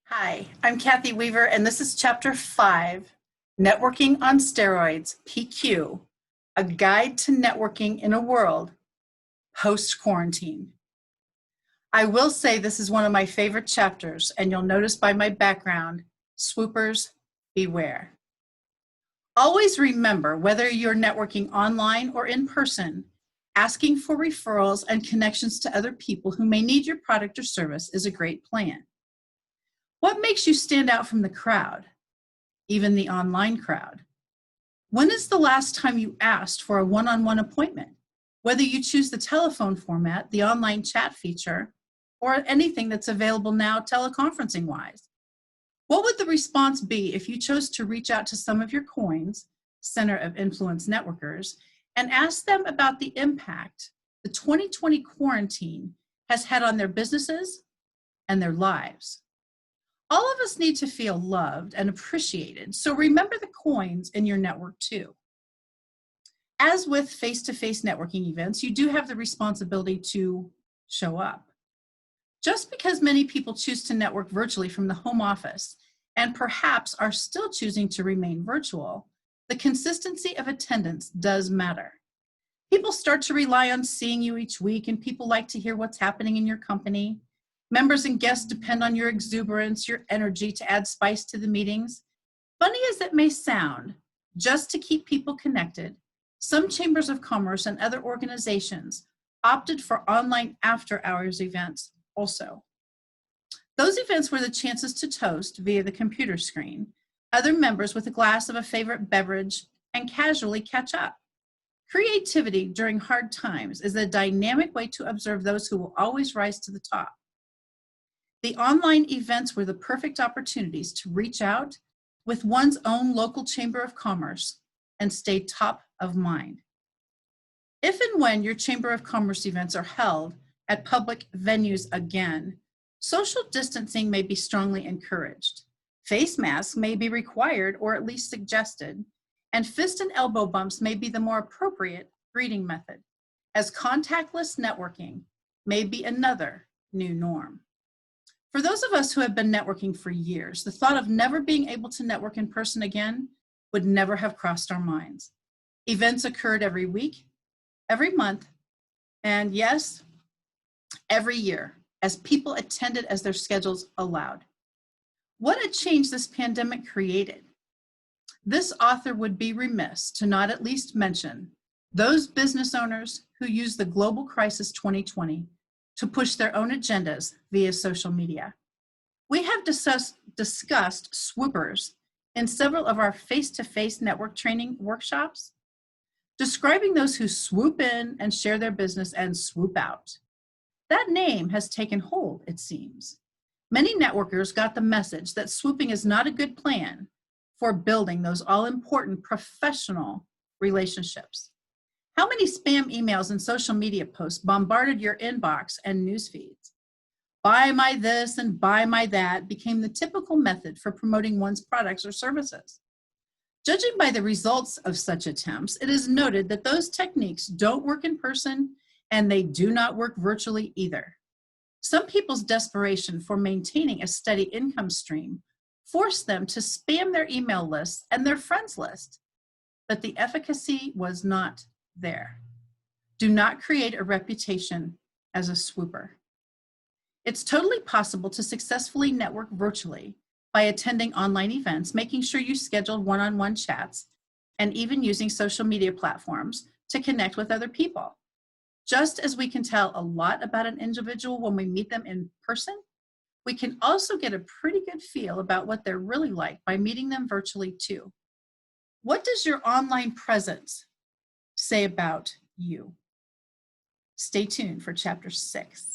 Hi, I'm Kathy Weaver, and this is Chapter 5, Networking on Steroids PQ, a guide to networking in a world post-quarantine. I will say this is one of my favorite chapters, and you'll notice by my background, swoopers, beware. Always remember, whether you're networking online or in person, asking for referrals and connections to other people who may need your product or service is a great plan. What makes you stand out from the crowd, even the online crowd? When is the last time you asked for a one-on-one appointment? Whether you choose the telephone format, the online chat feature, or anything that's available now teleconferencing-wise. What would the response be if you chose to reach out to some of your coins, Center of Influence networkers, and ask them about the impact the 2020 quarantine has had on their businesses and their lives? All of us need to feel loved and appreciated, so remember the coins in your network too. As with face-to-face networking events, you do have the responsibility to show up. Just because many people choose to network virtually from the home office and perhaps are still choosing to remain virtual, the consistency of attendance does matter. People start to rely on seeing you each week, and people like to hear what's happening in your company. Members and guests depend on your exuberance, your energy to add spice to the meetings. Funny as it may sound, just to keep people connected, some chambers of commerce and other organizations opted for online after-hours events also. Those events were the chances to toast via the computer screen, other members with a glass of a favorite beverage, and casually catch up. Creativity during hard times is a dynamic way to observe those who will always rise to the top. The online events were the perfect opportunities to reach out with one's own local chamber of commerce and stay top of mind. If and when your chamber of commerce events are held at public venues again, social distancing may be strongly encouraged. Face masks may be required or at least suggested, and fist and elbow bumps may be the more appropriate greeting method, as contactless networking may be another new norm. For those of us who have been networking for years, the thought of never being able to network in person again would never have crossed our minds. Events occurred every week, every month, and yes, every year, as people attended as their schedules allowed. What a change this pandemic created. This author would be remiss to not at least mention those business owners who used the global crisis 2020 to push their own agendas via social media. We have discussed swoopers in several of our face-to-face network training workshops, describing those who swoop in and share their business and swoop out. That name has taken hold, it seems. Many networkers got the message that swooping is not a good plan for building those all-important professional relationships. How many spam emails and social media posts bombarded your inbox and news feeds? Buy my this and buy my that became the typical method for promoting one's products or services. Judging by the results of such attempts, it is noted that those techniques don't work in person and they do not work virtually either. Some people's desperation for maintaining a steady income stream forced them to spam their email lists and their friends list, but the efficacy was not there. Do not create a reputation as a swooper. It's totally possible to successfully network virtually by attending online events, making sure you schedule one-on-one chats, and even using social media platforms to connect with other people. Just as we can tell a lot about an individual when we meet them in person, we can also get a pretty good feel about what they're really like by meeting them virtually too. What does your online presence say about you? Stay tuned for Chapter 6.